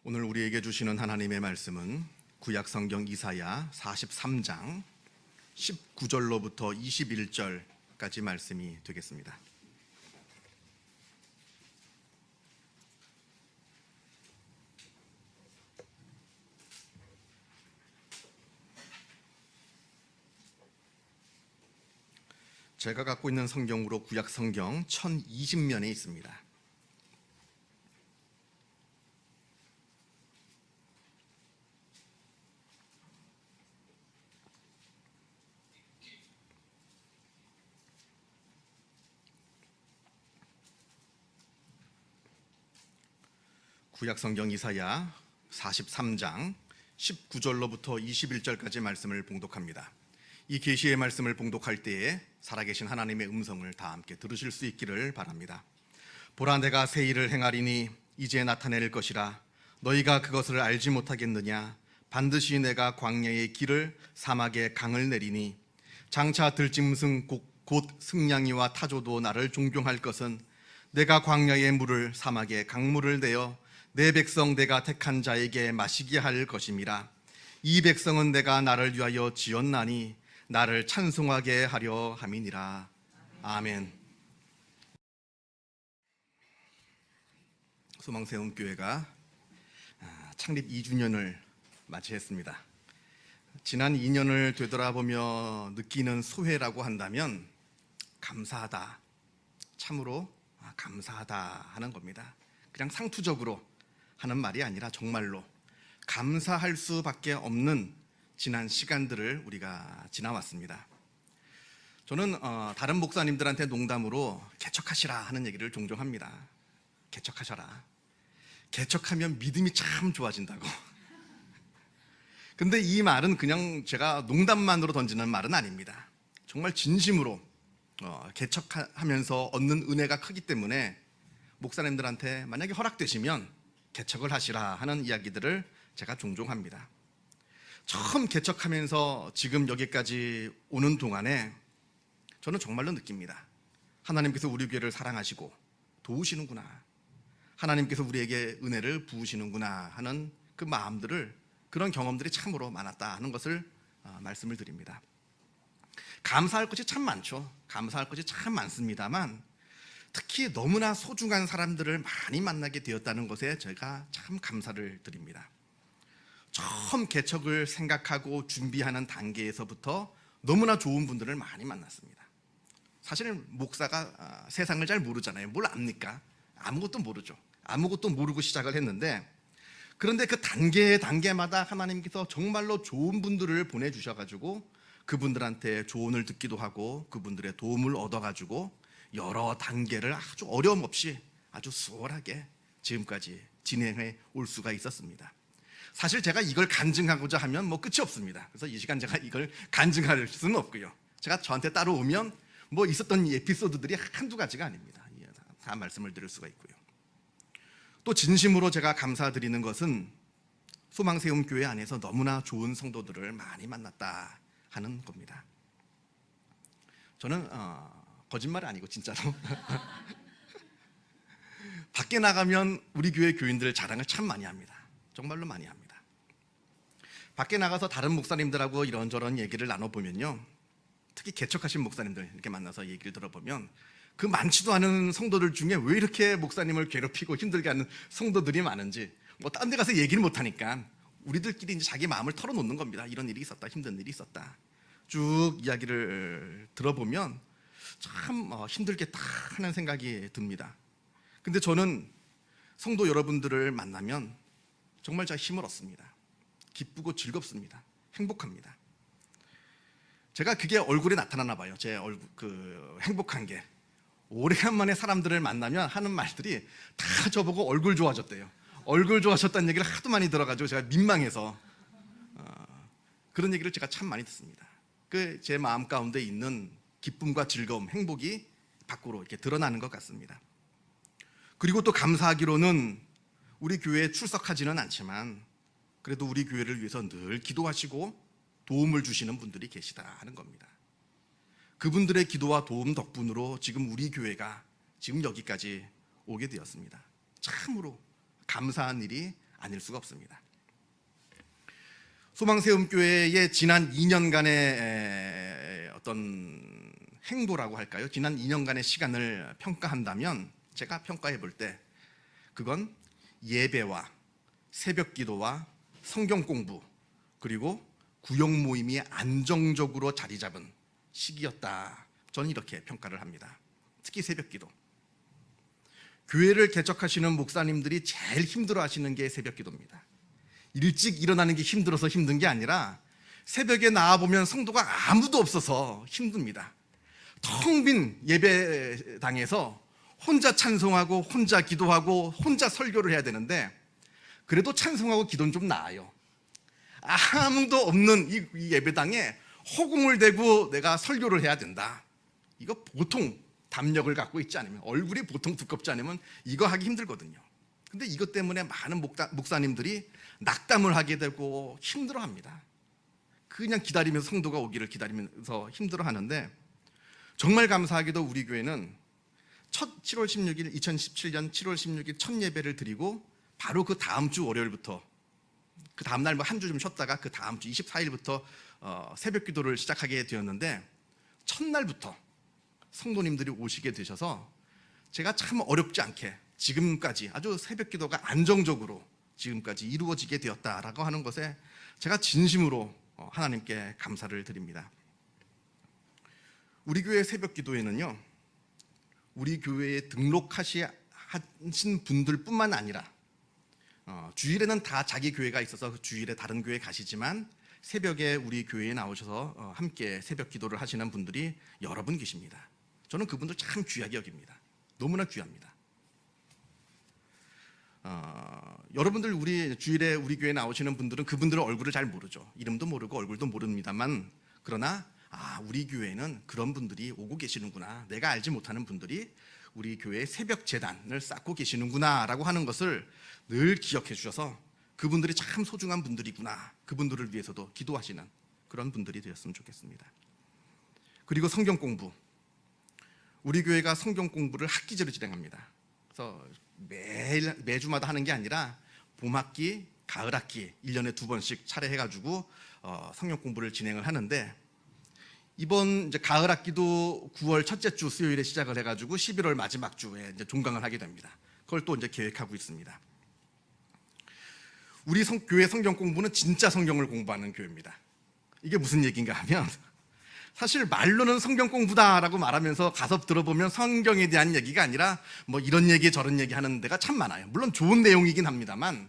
오늘 우리에게 주시는 하나님의 말씀은 구약 성경 이사야 43장 19절로부터 21절까지 말씀이 되겠습니다. 제가 갖고 있는 성경으로 구약 성경 1020면에 있습니다. 구약 성경 이사야 43장 19절로부터 21절까지 말씀을 봉독합니다. 이 계시의 말씀을 봉독할 때에 살아계신 하나님의 음성을 다 함께 들으실 수 있기를 바랍니다. 보라, 내가 새 일을 행하리니 이제 나타낼 것이라. 너희가 그것을 알지 못하겠느냐? 반드시 내가 광야의 길을 사막의 강을 내리니 장차 들짐승 곧 승냥이와 타조도 나를 존경할 것은 내가 광야의 물을 사막의 강물을 내어 내 백성 내가 택한 자에게 마시게 할 것임이라. 이 백성은 내가 나를 위하여 지었나니 나를 찬송하게 하려 함이니라. 아멘. 소망세움교회가 창립 2주년을 맞이했습니다. 지난 2년을 되돌아보며 느끼는 소회라고 한다면 감사하다, 참으로 감사하다 하는 겁니다. 그냥 상투적으로 하는 말이 아니라 정말로 감사할 수밖에 없는 지난 시간들을 우리가 지나왔습니다. 저는 다른 목사님들한테 농담으로 개척하시라 하는 얘기를 종종 합니다. 개척하셔라. 개척하면 믿음이 참 좋아진다고. 근데 이 말은 그냥 제가 농담만으로 던지는 말은 아닙니다. 정말 진심으로 개척하면서 얻는 은혜가 크기 때문에 목사님들한테 만약에 허락되시면 개척을 하시라 하는 이야기들을 제가 종종 합니다. 처음 개척하면서 지금 여기까지 오는 동안에 저는 정말로 느낍니다. 하나님께서 우리 교회를 사랑하시고 도우시는구나, 하나님께서 우리에게 은혜를 부으시는구나 하는 그 마음들을, 그런 경험들이 참으로 많았다 하는 것을 말씀을 드립니다. 감사할 것이 참 많죠. 감사할 것이 참 많습니다만 특히 너무나 소중한 사람들을 많이 만나게 되었다는 것에 제가 참 감사를 드립니다. 처음 개척을 생각하고 준비하는 단계에서부터 너무나 좋은 분들을 많이 만났습니다. 사실은 목사가 세상을 잘 모르잖아요. 뭘 압니까? 아무것도 모르죠. 아무것도 모르고 시작을 했는데, 그런데 그 단계마다 하나님께서 정말로 좋은 분들을 보내주셔가지고 그분들한테 조언을 듣기도 하고 그분들의 도움을 얻어가지고 여러 단계를 아주 어려움 없이 아주 수월하게 지금까지 진행해 올 수가 있었습니다. 사실 제가 이걸 간증하고자 하면 뭐 끝이 없습니다. 그래서 이 시간 제가 이걸 간증할 수는 없고요. 제가 저한테 따라오면 뭐 있었던 에피소드들이 한두 가지가 아닙니다. 다 말씀을 드릴 수가 있고요. 또 진심으로 제가 감사드리는 것은 소망세움교회 안에서 너무나 좋은 성도들을 많이 만났다 하는 겁니다. 저는 거짓말이 아니고 진짜로 밖에 나가면 우리 교회 교인들 자랑을 참 많이 합니다. 정말로 많이 합니다. 밖에 나가서 다른 목사님들하고 이런저런 얘기를 나눠보면요, 특히 개척하신 목사님들 이렇게 만나서 얘기를 들어보면 그 많지도 않은 성도들 중에 왜 이렇게 목사님을 괴롭히고 힘들게 하는 성도들이 많은지, 뭐 딴 데 가서 얘기를 못하니까 우리들끼리 이제 자기 마음을 털어놓는 겁니다. 이런 일이 있었다, 힘든 일이 있었다. 쭉 이야기를 들어보면 참 힘들겠다 하는 생각이 듭니다. 근데 저는 성도 여러분들을 만나면 정말 제가 힘을 얻습니다. 기쁘고 즐겁습니다. 행복합니다. 제가 그게 얼굴에 나타나나 봐요. 제 얼굴, 행복한 게. 오래간만에 사람들을 만나면 하는 말들이 다 저보고 얼굴 좋아졌대요. 얼굴 좋아졌다는 얘기를 하도 많이 들어가지고 제가 민망해서 그런 얘기를 제가 참 많이 듣습니다. 그 제 마음 가운데 있는 기쁨과 즐거움, 행복이 밖으로 이렇게 드러나는 것 같습니다. 그리고 또 감사하기로는 우리 교회에 출석하지는 않지만 그래도 우리 교회를 위해서 늘 기도하시고 도움을 주시는 분들이 계시다 하는 겁니다. 그분들의 기도와 도움 덕분으로 지금 우리 교회가 지금 여기까지 오게 되었습니다. 참으로 감사한 일이 아닐 수가 없습니다. 소망세움교회의 지난 2년간의 어떤 행보라고 할까요? 지난 2년간의 시간을 평가한다면 제가 평가해 볼 때 그건 예배와 새벽 기도와 성경 공부 그리고 구역 모임이 안정적으로 자리 잡은 시기였다. 저는 이렇게 평가를 합니다. 특히 새벽 기도. 교회를 개척하시는 목사님들이 제일 힘들어하시는 게 새벽 기도입니다. 일찍 일어나는 게 힘들어서 힘든 게 아니라 새벽에 나와보면 성도가 아무도 없어서 힘듭니다. 텅 빈 예배당에서 혼자 찬송하고 혼자 기도하고 혼자 설교를 해야 되는데 그래도 찬송하고 기도는 좀 나아요. 아무도 없는 이 예배당에 허공을 대고 내가 설교를 해야 된다. 이거 보통 담력을 갖고 있지 않으면, 얼굴이 보통 두껍지 않으면 이거 하기 힘들거든요. 근데 이것 때문에 많은 목사님들이 낙담을 하게 되고 힘들어합니다. 그냥 기다리면서 성도가 오기를 기다리면서 힘들어하는데 정말 감사하게도 우리 교회는 7월 16일 2017년 7월 16일 첫 예배를 드리고 바로 그 다음 주 월요일부터 그 다음 날 한 주 좀 쉬었다가 그 다음 주 24일부터 새벽 기도를 시작하게 되었는데 첫날부터 성도님들이 오시게 되셔서 제가 참 어렵지 않게 지금까지 아주 새벽 기도가 안정적으로 지금까지 이루어지게 되었다라고 하는 것에 제가 진심으로 하나님께 감사를 드립니다. 우리 교회 새벽 기도에는요, 우리 교회에 등록하신 분들뿐만 아니라 주일에는 다 자기 교회가 있어서 주일에 다른 교회 가시지만 새벽에 우리 교회에 나오셔서 함께 새벽 기도를 하시는 분들이 여러 분 계십니다. 저는 그분들 참 귀하게 여깁니다. 너무나 귀합니다. 여러분들 우리 주일에 우리 교회에 나오시는 분들은 그분들의 얼굴을 잘 모르죠. 이름도 모르고 얼굴도 모릅니다만 그러나 우리 교회에는 그런 분들이 오고 계시는구나, 내가 알지 못하는 분들이 우리 교회의 새벽 재단을 쌓고 계시는구나 라고 하는 것을 늘 기억해 주셔서 그분들이 참 소중한 분들이구나, 그분들을 위해서도 기도하시는 그런 분들이 되었으면 좋겠습니다. 그리고 성경 공부, 우리 교회가 성경 공부를 학기제로 진행합니다. 그래서 매주마다 하는 게 아니라 봄학기, 가을학기 1년에 2번씩 차례해가지고 성경 공부를 진행을 하는데 이번 이제 가을학기도 9월 첫째 주 수요일에 시작을 해가지고 11월 마지막 주에 이제 종강을 하게 됩니다. 그걸 또 이제 계획하고 있습니다. 우리 교회 성경 공부는 진짜 성경을 공부하는 교회입니다. 이게 무슨 얘기인가 하면 사실 말로는 성경 공부다라고 말하면서 가서 들어보면 성경에 대한 얘기가 아니라 뭐 이런 얘기 저런 얘기 하는 데가 참 많아요. 물론 좋은 내용이긴 합니다만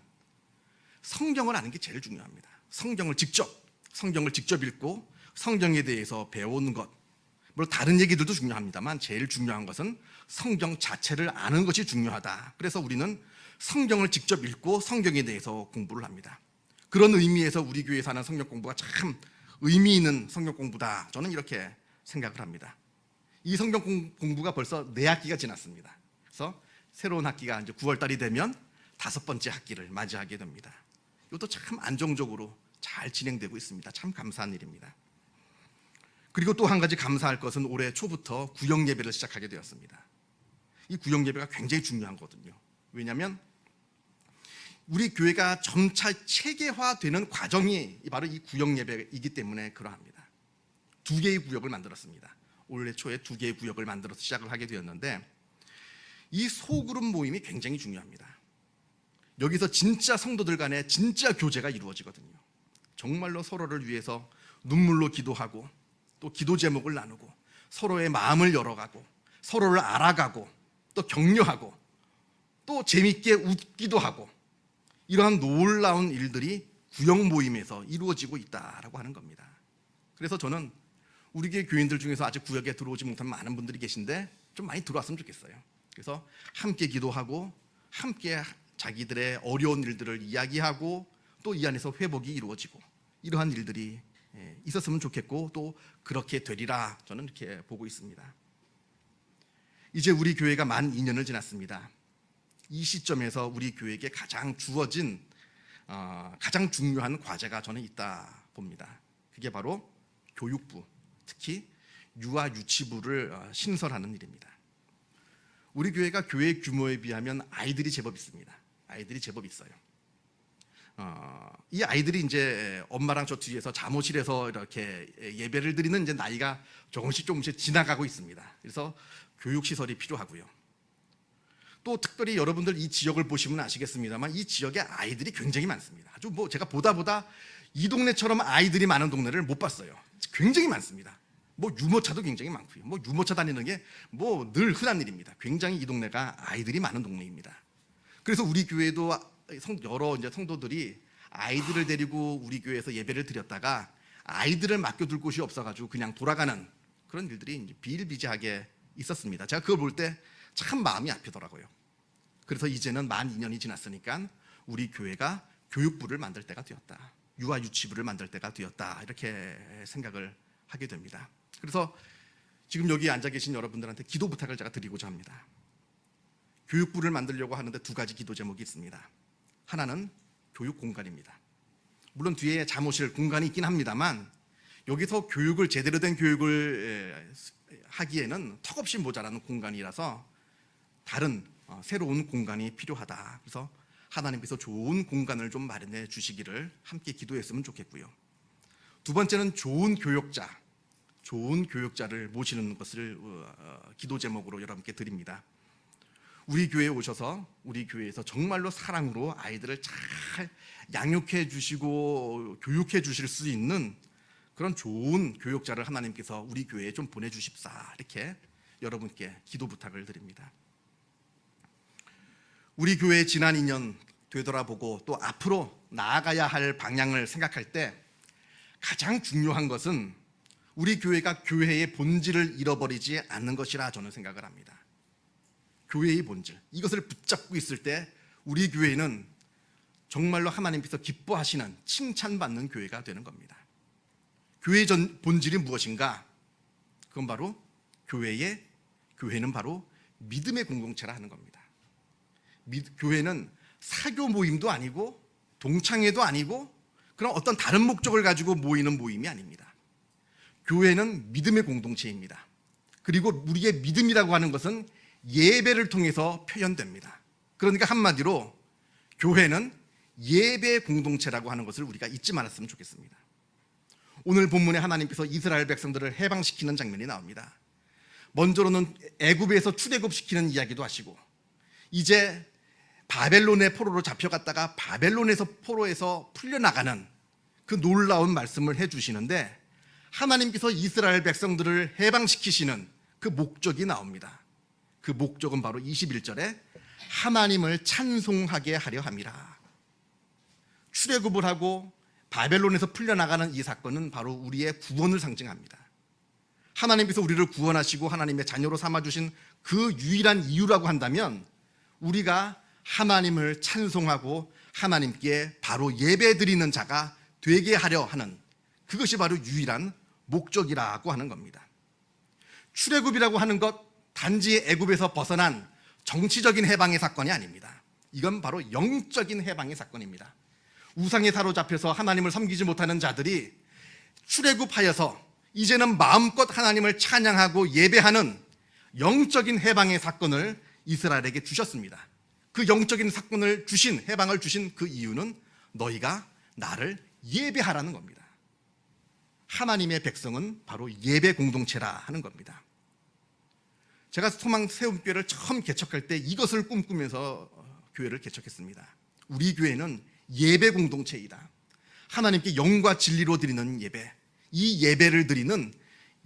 성경을 아는 게 제일 중요합니다. 성경을 직접 읽고 성경에 대해서 배우는 것, 물론 다른 얘기들도 중요합니다만 제일 중요한 것은 성경 자체를 아는 것이 중요하다. 그래서 우리는 성경을 직접 읽고 성경에 대해서 공부를 합니다. 그런 의미에서 우리 교회에서 하는 성경 공부가 참 의미 있는 성경 공부다, 저는 이렇게 생각을 합니다. 이 성경 공부가 벌써 4학기가 지났습니다. 그래서 새로운 학기가 이제 9월 달이 되면 5번째 학기를 맞이하게 됩니다. 이것도 참 안정적으로 잘 진행되고 있습니다. 참 감사한 일입니다. 그리고 또 한 가지 감사할 것은 올해 초부터 구역 예배를 시작하게 되었습니다. 이 구역 예배가 굉장히 중요한 거거든요. 왜냐하면 우리 교회가 점차 체계화되는 과정이 바로 이 구역 예배이기 때문에 그러합니다. 2개의 구역을 만들었습니다. 올해 초에 2개의 구역을 만들어서 시작을 하게 되었는데 이 소그룹 모임이 굉장히 중요합니다. 여기서 진짜 성도들 간에 진짜 교제가 이루어지거든요. 정말로 서로를 위해서 눈물로 기도하고 또 기도 제목을 나누고 서로의 마음을 열어가고 서로를 알아가고 또 격려하고 또 재밌게 웃기도 하고 이러한 놀라운 일들이 구역 모임에서 이루어지고 있다라고 하는 겁니다. 그래서 저는 우리 교회 교인들 중에서 아직 구역에 들어오지 못한 많은 분들이 계신데 좀 많이 들어왔으면 좋겠어요. 그래서 함께 기도하고 함께 자기들의 어려운 일들을 이야기하고 또 이 안에서 회복이 이루어지고 이러한 일들이 있었으면 좋겠고 또 그렇게 되리라 저는 이렇게 보고 있습니다. 이제 우리 교회가 만 2년을 지났습니다. 이 시점에서 우리 교회에게 가장 주어진 가장 중요한 과제가 저는 있다 봅니다. 그게 바로 교육부, 특히 유아 유치부를 신설하는 일입니다. 우리 교회가 교회 규모에 비하면 아이들이 제법 있습니다. 아이들이 제법 있어요. 이 아이들이 이제 엄마랑 저 뒤에서 잠옷실에서 이렇게 예배를 드리는 이제 나이가 조금씩 지나가고 있습니다. 그래서 교육 시설이 필요하고요. 또 특별히 여러분들 이 지역을 보시면 아시겠습니다만 이 지역에 아이들이 굉장히 많습니다. 아주 뭐 제가 보다 이 동네처럼 아이들이 많은 동네를 못 봤어요. 굉장히 많습니다. 뭐 유모차도 굉장히 많고요. 뭐 유모차 다니는 게 뭐 늘 흔한 일입니다. 굉장히 이 동네가 아이들이 많은 동네입니다. 그래서 우리 교회도 여러 이제 성도들이 아이들을 데리고 우리 교회에서 예배를 드렸다가 아이들을 맡겨둘 곳이 없어가지고 그냥 돌아가는 그런 일들이 이제 비일비재하게 있었습니다. 제가 그걸 볼 때 참 마음이 아프더라고요. 그래서 이제는 만 2년이 지났으니까 우리 교회가 교육부를 만들 때가 되었다. 유아유치부를 만들 때가 되었다. 이렇게 생각을 하게 됩니다. 그래서 지금 여기 앉아 계신 여러분들한테 기도 부탁을 제가 드리고자 합니다. 교육부를 만들려고 하는데 두 가지 기도 제목이 있습니다. 하나는 교육 공간입니다. 물론 뒤에 잠옷실 공간이 있긴 합니다만 여기서 교육을 제대로 된 교육을 하기에는 턱없이 모자라는 공간이라서 다른 새로운 공간이 필요하다. 그래서 하나님께서 좋은 공간을 좀 마련해 주시기를 함께 기도했으면 좋겠고요. 두 번째는 좋은 교육자를 모시는 것을 기도 제목으로 여러분께 드립니다. 우리 교회에 오셔서 우리 교회에서 정말로 사랑으로 아이들을 잘 양육해 주시고 교육해 주실 수 있는 그런 좋은 교육자를 하나님께서 우리 교회에 좀 보내주십사. 이렇게 여러분께 기도 부탁을 드립니다. 우리 교회의 지난 2년 되돌아보고 또 앞으로 나아가야 할 방향을 생각할 때 가장 중요한 것은 우리 교회가 교회의 본질을 잃어버리지 않는 것이라 저는 생각을 합니다. 교회의 본질, 이것을 붙잡고 있을 때 우리 교회는 정말로 하나님께서 기뻐하시는 칭찬받는 교회가 되는 겁니다. 교회의 본질이 무엇인가? 그건 바로 교회는 바로 믿음의 공동체라 하는 겁니다. 교회는 사교 모임도 아니고 동창회도 아니고 그런 어떤 다른 목적을 가지고 모이는 모임이 아닙니다. 교회는 믿음의 공동체입니다. 그리고 우리의 믿음이라고 하는 것은 예배를 통해서 표현됩니다. 그러니까 한마디로 교회는 예배 공동체라고 하는 것을 우리가 잊지 말았으면 좋겠습니다. 오늘 본문에 하나님께서 이스라엘 백성들을 해방시키는 장면이 나옵니다. 먼저로는 애굽에서 출애굽시키는 이야기도 하시고 이제 바벨론의 포로로 잡혀갔다가 바벨론에서 포로에서 풀려나가는 그 놀라운 말씀을 해주시는데 하나님께서 이스라엘 백성들을 해방시키시는 그 목적이 나옵니다. 그 목적은 바로 21절에 하나님을 찬송하게 하려 함이라. 출애굽을 하고 바벨론에서 풀려나가는 이 사건은 바로 우리의 구원을 상징합니다. 하나님께서 우리를 구원하시고 하나님의 자녀로 삼아주신 그 유일한 이유라고 한다면 우리가 하나님을 찬송하고 하나님께 바로 예배드리는 자가 되게 하려 하는 그것이 바로 유일한 목적이라고 하는 겁니다. 출애굽이라고 하는 것 단지 애굽에서 벗어난 정치적인 해방의 사건이 아닙니다. 이건 바로 영적인 해방의 사건입니다. 우상에 사로잡혀서 하나님을 섬기지 못하는 자들이 출애굽하여서 이제는 마음껏 하나님을 찬양하고 예배하는 영적인 해방의 사건을 이스라엘에게 주셨습니다. 그 영적인 사건을 주신 해방을 주신 그 이유는 너희가 나를 예배하라는 겁니다. 하나님의 백성은 바로 예배 공동체라 하는 겁니다. 제가 소망 세움교회를 처음 개척할 때 이것을 꿈꾸면서 교회를 개척했습니다. 우리 교회는 예배 공동체이다. 하나님께 영과 진리로 드리는 예배, 이 예배를 드리는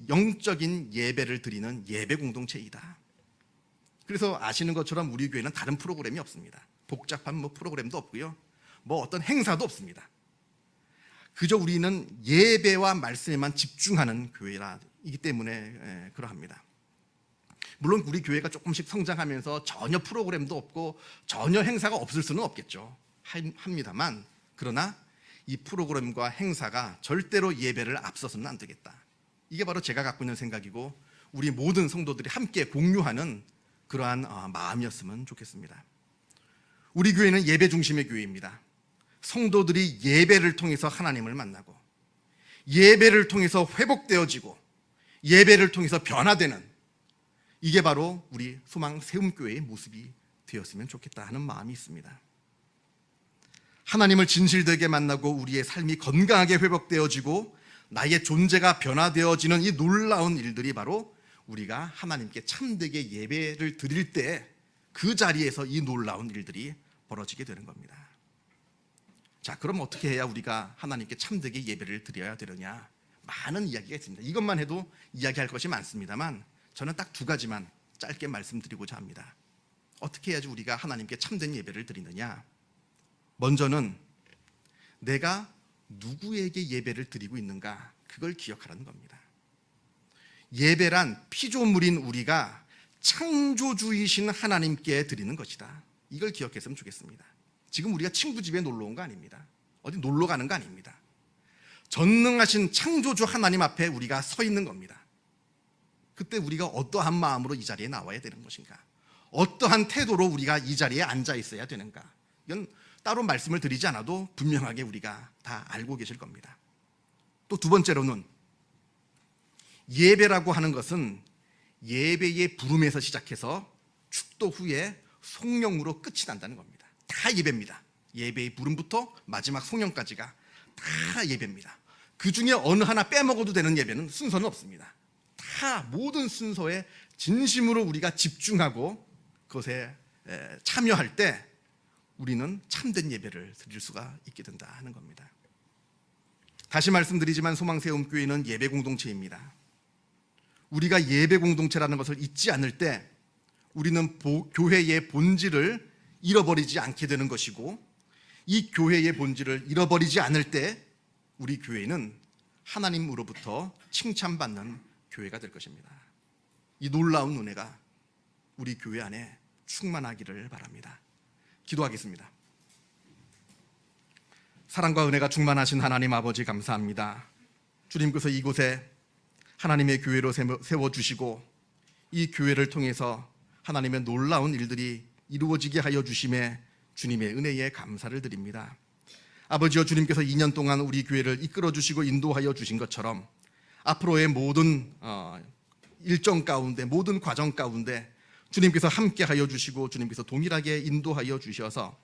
영적인 예배를 드리는 예배 공동체이다. 그래서 아시는 것처럼 우리 교회는 다른 프로그램이 없습니다. 복잡한 프로그램도 없고요. 어떤 행사도 없습니다. 그저 우리는 예배와 말씀에만 집중하는 교회이기 때문에 그러합니다. 물론 우리 교회가 조금씩 성장하면서 전혀 프로그램도 없고 전혀 행사가 없을 수는 없겠죠. 합니다만 그러나 이 프로그램과 행사가 절대로 예배를 앞서서는 안 되겠다. 이게 바로 제가 갖고 있는 생각이고 우리 모든 성도들이 함께 공유하는 그러한 마음이었으면 좋겠습니다. 우리 교회는 예배 중심의 교회입니다. 성도들이 예배를 통해서 하나님을 만나고 예배를 통해서 회복되어지고 예배를 통해서 변화되는 이게 바로 우리 소망 세움교회의 모습이 되었으면 좋겠다 하는 마음이 있습니다. 하나님을 진실되게 만나고 우리의 삶이 건강하게 회복되어지고 나의 존재가 변화되어지는 이 놀라운 일들이 바로 우리가 하나님께 참되게 예배를 드릴 때 그 자리에서 이 놀라운 일들이 벌어지게 되는 겁니다. 자, 그럼 어떻게 해야 우리가 하나님께 참되게 예배를 드려야 되느냐? 많은 이야기가 있습니다. 이것만 해도 이야기할 것이 많습니다만 저는 딱 두 가지만 짧게 말씀드리고자 합니다. 어떻게 해야지 우리가 하나님께 참된 예배를 드리느냐? 먼저는 내가 누구에게 예배를 드리고 있는가, 그걸 기억하라는 겁니다. 예배란 피조물인 우리가 창조주이신 하나님께 드리는 것이다. 이걸 기억했으면 좋겠습니다. 지금 우리가 친구 집에 놀러 온 거 아닙니다. 어디 놀러 가는 거 아닙니다. 전능하신 창조주 하나님 앞에 우리가 서 있는 겁니다. 그때 우리가 어떠한 마음으로 이 자리에 나와야 되는 것인가? 어떠한 태도로 우리가 이 자리에 앉아 있어야 되는가? 이건 따로 말씀을 드리지 않아도 분명하게 우리가 다 알고 계실 겁니다. 또 두 번째로는 예배라고 하는 것은 예배의 부름에서 시작해서 축도 후에 송영으로 끝이 난다는 겁니다. 다 예배입니다. 예배의 부름부터 마지막 송영까지가 다 예배입니다. 그 중에 어느 하나 빼먹어도 되는 예배는 순서는 없습니다. 다 모든 순서에 진심으로 우리가 집중하고 그것에 참여할 때 우리는 참된 예배를 드릴 수가 있게 된다 하는 겁니다. 다시 말씀드리지만 소망새움교회는 예배 공동체입니다. 우리가 예배 공동체라는 것을 잊지 않을 때 우리는 교회의 본질을 잃어버리지 않게 되는 것이고, 이 교회의 본질을 잃어버리지 않을 때 우리 교회는 하나님으로부터 칭찬받는 교회가 될 것입니다. 이 놀라운 은혜가 우리 교회 안에 충만하기를 바랍니다. 기도하겠습니다. 사랑과 은혜가 충만하신 하나님 아버지, 감사합니다. 주님께서 이곳에 하나님의 교회로 세워주시고 이 교회를 통해서 하나님의 놀라운 일들이 이루어지게 하여 주심에 주님의 은혜에 감사를 드립니다. 아버지여, 주님께서 2년 동안 우리 교회를 이끌어 주시고 인도하여 주신 것처럼 앞으로의 모든 일정 가운데, 모든 과정 가운데 주님께서 함께 하여 주시고 주님께서 동일하게 인도하여 주셔서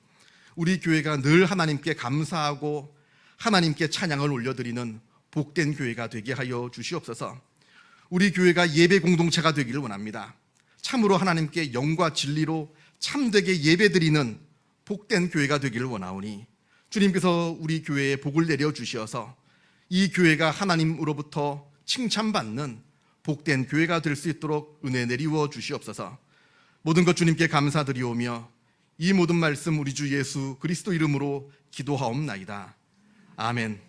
우리 교회가 늘 하나님께 감사하고 하나님께 찬양을 올려드리는 복된 교회가 되게 하여 주시옵소서. 우리 교회가 예배 공동체가 되기를 원합니다. 참으로 하나님께 영과 진리로 참되게 예배드리는 복된 교회가 되기를 원하오니 주님께서 우리 교회에 복을 내려 주시어서 이 교회가 하나님으로부터 칭찬받는 복된 교회가 될 수 있도록 은혜 내리워 주시옵소서. 모든 것 주님께 감사드리오며 이 모든 말씀 우리 주 예수 그리스도 이름으로 기도하옵나이다. 아멘.